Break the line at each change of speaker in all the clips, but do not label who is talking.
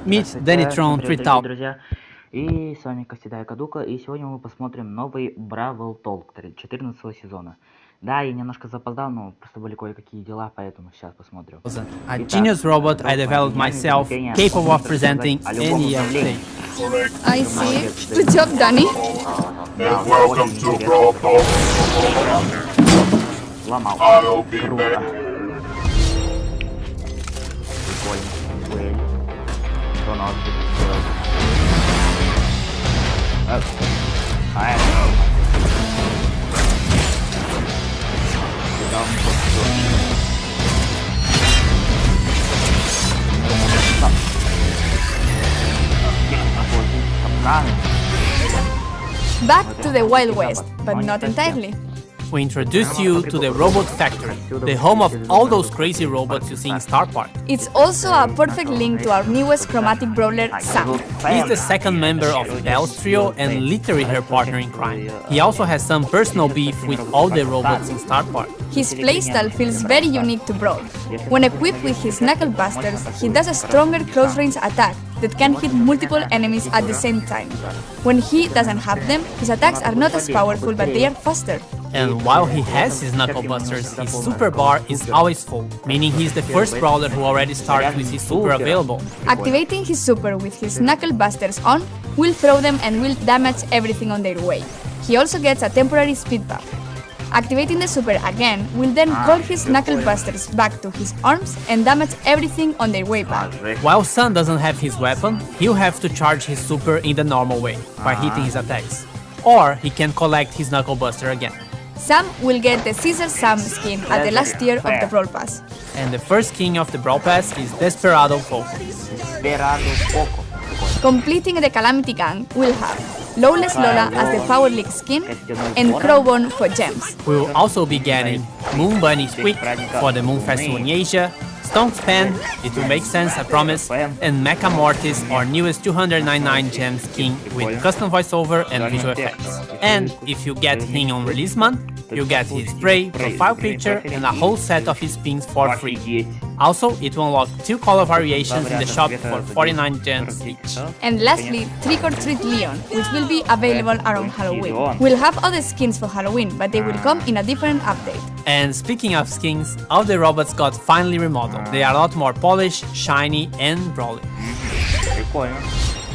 Meet Danitron 3000.
Друзья, и с вами Костяда и Кадука, и сегодня мы посмотрим новый Бравл толк 14 сезона. Да, я немножко запоздал, но просто были кое-какие дела, поэтому сейчас посмотрим.
A genius robot I developed myself, capable of presenting any update.
I see. Good job, Danny.
And welcome to Brawl Talk.
Ломал.
I'll be
Круто.
back.
Прикольно. Дуэль. Что надо будет сделать? Это. Куда он пошел?
Back to the Wild West, but not entirely.
We introduce you to the Robot Factory, the home of all those crazy robots you see in Star Park.
It's also a perfect link to our newest chromatic brawler, Sam.
He's the second member of Belle's trio and literally her partner in crime. He also has some personal beef with all the robots in Star Park.
His playstyle feels very unique to Brawl. When equipped with his knuckle busters, he does a stronger close-range attack that can hit multiple enemies at the same time. When he doesn't have them, his attacks are not as powerful, but they are faster.
And while he has his knuckle busters, his super bar is always full, meaning he's the first brawler who already starts with his super available.
Activating his super with his knuckle busters on will throw them and will damage everything on their way. He also gets a temporary speed buff. Activating the super again will then call his knuckle busters back to his arms and damage everything on their way back.
While Sun doesn't have his weapon, he'll have to charge his super in the normal way, by hitting his attacks. Or he can collect his knuckle buster again.
Sam will get the Caesar Sam skin at the last tier of the Brawl Pass.
And the first king of the Brawl Pass is Desperado Poco.
Completing the Calamity Gang will have Lawless Lola as the Power League skin and Crowbone for gems.
We will also be getting Moon Bunny Squeak for the Moon Festival in Asia, Stone's Pen, it will make sense, I promise, and Mecha Mortis, our newest 299 gem skin with custom voiceover and visual effects. And if you get him on release month, you get his spray, profile picture, and a whole set of his pins for free. Also, it will unlock 2 color variations in the shop for 49 gems each.
And lastly, Trick or Treat Leon, which will be available around Halloween. We'll have other skins for Halloween, but they will come in a different update.
And speaking of skins, all the robots got finally remodeled. They are a lot more polished, shiny, and brawly.
Прикольно.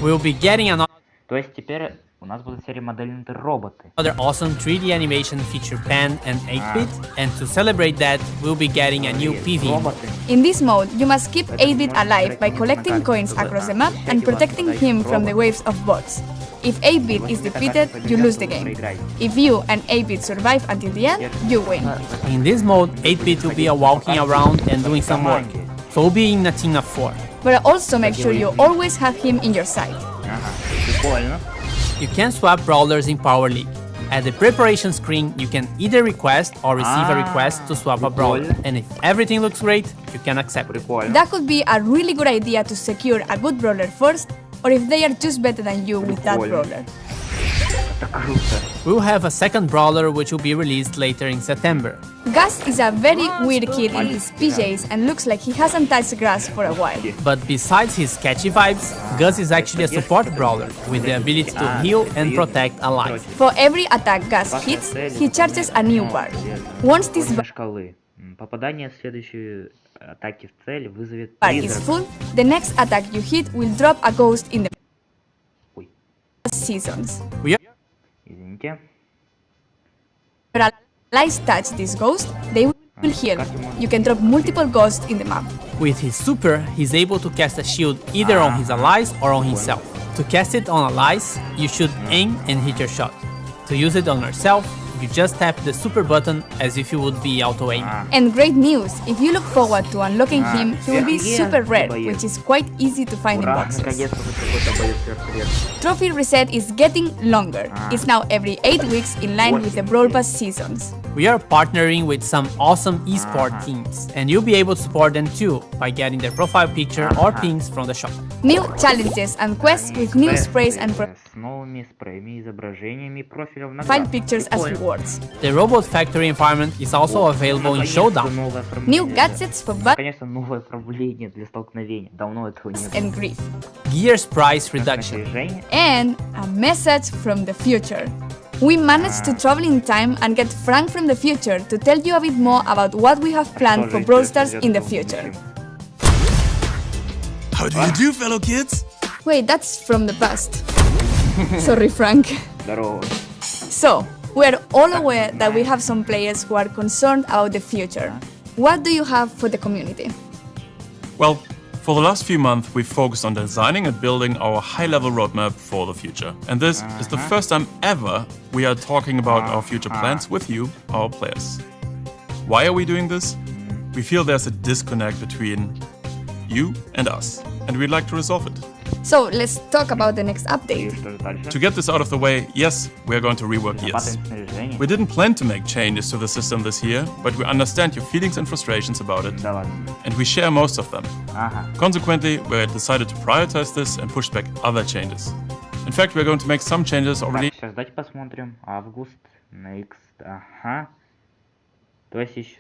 We'll be getting another
То есть теперь у нас будут все ремодельные роботы.
awesome 3D animation feature Pan and 8-bit, and to celebrate that, we'll be getting a new PV.
In this mode, you must keep 8-bit alive by collecting coins across the map and protecting him from the waves of bots. If 8-bit is defeated, you lose the game. If you and 8-bit survive until the end, you win.
In this mode, 8-bit will be walking around and doing some work, so we'll be in a team of 4.
But also make sure you always have him in your sight.
Прикольно.
You can swap brawlers in Power League. At the preparation screen, you can either request or receive a request to swap a brawler, and if everything looks great, you can accept it.
Прикольно.
That could be a really good idea to secure a good brawler first, or if they are just better than you with that brawler.
Это круто.
We'll have a second brawler which will be released later in September.
Gus is a very weird kid in his PJs and looks like he hasn't touched grass for a while.
But besides his catchy vibes, Gus is actually a support brawler with the ability to heal and protect a life.
For every attack Gus hits, he charges a new bar. Once this
Шкалы. Попадание в следующую атаки в цель вызовет
bar is full, the next attack you hit will drop a ghost in the
Ой,
seasons.
We
извините.
If your allies touch this ghost, they will heal. You can drop multiple ghosts in the map.
With his super, he's able to cast a shield either on his allies or on himself. To cast it on allies, you should aim and hit your shot. To use it on yourself, you just tap the super button as if you would be auto-aim.
And great news, if you look forward to unlocking him, he will be super rare, which is quite easy to find in
Ура,
boxes.
наконец-то хоть какой-то боец сверхсвет.
Trophy reset is getting longer. It's now every 8 weeks in line with the Brawl Pass seasons.
We are partnering with some awesome esport teams, and you'll be able to support them too by getting their profile picture or pins from the shop.
New challenges and quests with new sprays and
С новыми спреями, изображениями, профилем
profile pictures as reward. rewards.
The Robot Factory environment is also available in Showdown.
New gadgets for bugs
Конечно, новое оформление для столкновения. Давно этого не было.
and grief.
Gears price reduction.
Снаряжение.
And a message from the future. We managed to travel in time and get Frank from the future to tell you a bit more about what we have planned for Brawl Stars in the future.
How do you do, fellow kids?
Wait, that's from the past. Sorry, Frank.
Здорово.
So, we're all aware that we have some players who are concerned about the future. What do you have for the community?
Well, for the last few months, we've focused on designing and building our high-level roadmap for the future. And this is the first time ever we are talking about our future plans with you, our players. Why are we doing this? We feel there's a disconnect between you and us, and we'd like to resolve it.
So, let's talk about the next
И
update.
что же дальше?
To get this out of the way, yes, we are going to rework gears.
Зарабатываем снаряжение.
We didn't plan to make changes to the system this year, but we understand your feelings and frustrations about it,
Да ладно.
and we share most of them.
Ага.
Consequently, we decided to prioritize this and push back other changes. In fact, we're going to make some changes already.
Так, сейчас давайте посмотрим. Август, next, ага. То есть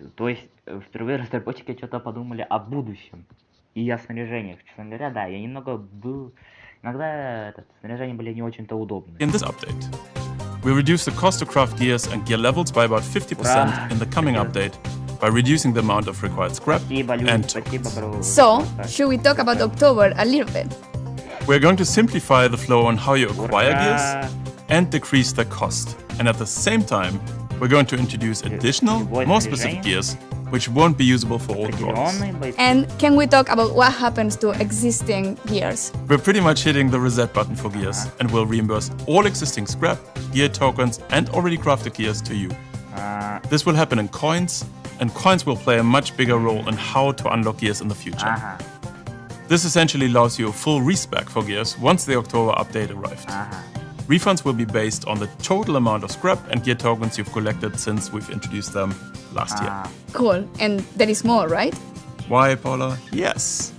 впервые разработчики что-то подумали о будущем и о снаряжениях. Честно говоря, да, я немного был... Иногда снаряжения были не очень-то удобны.
In this update, we reduce the cost to craft gears and gear levels by about 50% in the coming update by reducing the amount of required scrap
Спасибо, Люд,
and
спасибо,
tokens.
бро.
So, should we talk about October a little bit?
We're going to simplify the flow on how you acquire gears and decrease the cost. And at the same time, we're going to introduce additional, more specific gears, which won't be usable for all brawlers.
Определенные бойцы.
And can we talk about what happens to existing gears?
We're pretty much hitting the reset button for gears and will reimburse all existing scrap, gear tokens, and already crafted gears to you. This will happen in coins, and coins will play a much bigger role in how to unlock gears in the future.
Ага,
This essentially allows you a full respec for gears once the October update arrived.
ага.
Refunds will be based on the total amount of scrap and gear tokens you've collected since we've introduced them last year.
Cool. And there is more, right?
Why, Paula? Yes.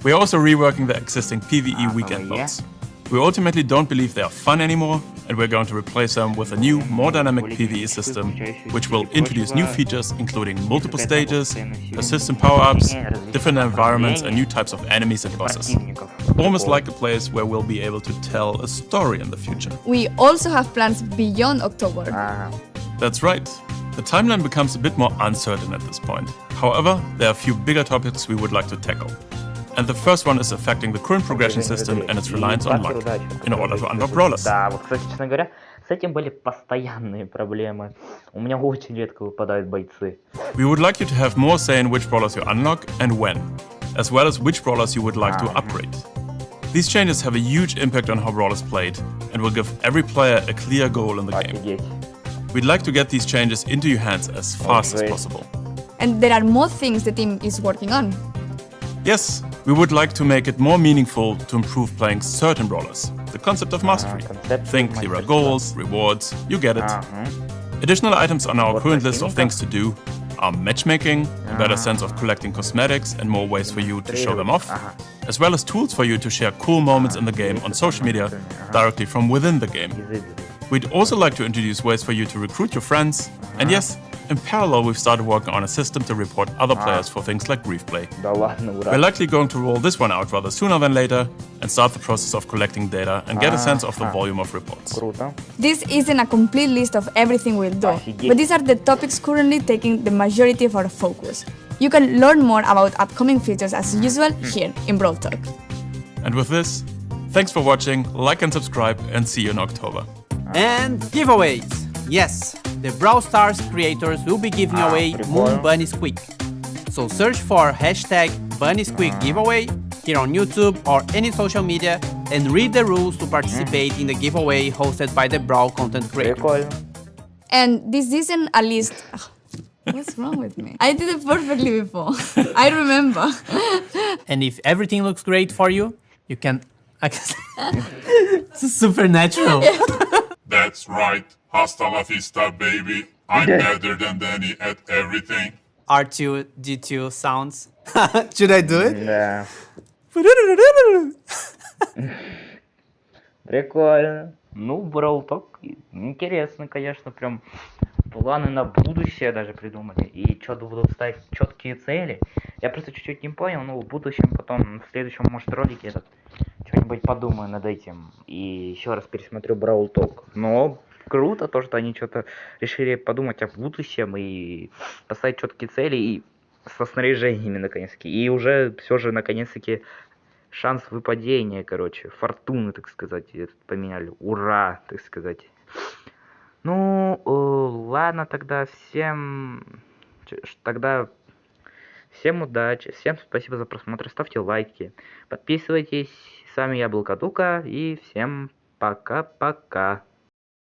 We're also reworking the existing PvE weekend
yeah.
modes. We ultimately don't believe they are fun anymore, and we're going to replace them with a new, more dynamic PvE system, which will introduce new features including multiple stages, persistent power-ups, different environments, and new types of enemies and bosses.
Противников.
Almost like a place where we'll be able to tell a story in the future.
We also have plans beyond October.
Ага.
That's right. The timeline becomes a bit more uncertain at this point. However, there are a few bigger topics we would like to tackle. And the first one is affecting the current progression system and its reliance on luck in order to unlock brawlers.
Да, вот, кстати, честно говоря, с этим были постоянные проблемы. У меня очень редко выпадают бойцы.
We would like you to have more say in which brawlers you unlock and when, as well as which brawlers you would like to upgrade. These changes have a huge impact on how brawlers played and will give every player a clear goal in the game.
Офигеть.
We'd like to get these changes into your hands as fast as
Okay.
possible.
And there are more things the team is working on.
Yes, we would like to make it more meaningful to improve playing certain brawlers. The concept of mastery.
concept
Think
of
clearer
мастерства.
goals, rewards, you get it.
Ага.
Additional items on our
Вот
current list of
противников.
things to do are matchmaking, a better sense of collecting cosmetics and more ways for you to show them off,
Ага.
as well as tools for you to share cool moments in the game on social media directly from within the game. We'd also like to introduce ways for you to recruit your friends, and yes, in parallel we've started working on a system to report other players for things like grief play.
Да ладно,
We're
ура.
likely going to roll this one out rather sooner than later and start the process of collecting data and get a sense of the volume of reports.
Круто.
This isn't a complete list of everything we'll do,
Офигеть.
but these are the topics currently taking the majority of our focus. You can learn more about upcoming features as usual here in Brawl Talk.
And with this, thanks for watching, like and subscribe, and see you in October.
And giveaways! Yes, the Brawl Stars creators will be giving away Moon Bunny Squeak. So search for hashtag Bunny Squeak giveaway here on YouTube or any social media and read the rules to participate in the giveaway hosted by the Brawl content creator.
Прикольно.
And this isn't a list. What's wrong with me? I did it perfectly before. I remember.
And if everything looks great for you, you can It's supernatural.
That's right. Hasta la vista, baby. I'm better than Danny at everything.
R2, G2 sounds. Should I do it?
Да. Прикольно. Ну, Brawl Talk интересно, конечно, прям планы на будущее даже придумали. И что-то будут ставить четкие цели. Я просто чуть-чуть не понял, но в будущем потом, в следующем, может, ролике этот что-нибудь подумаю над этим. И еще раз пересмотрю Бравл Толк. Но круто то, что они что-то решили подумать о будущем и поставить четкие цели и со снаряжениями наконец-таки. И уже все же наконец-таки шанс выпадения, короче, фортуны, так сказать, поменяли. Ура, так сказать. Ну, ладно, тогда всем удачи, всем спасибо за просмотр, ставьте лайки, подписывайтесь. С вами я был Кадука, и всем пока-пока.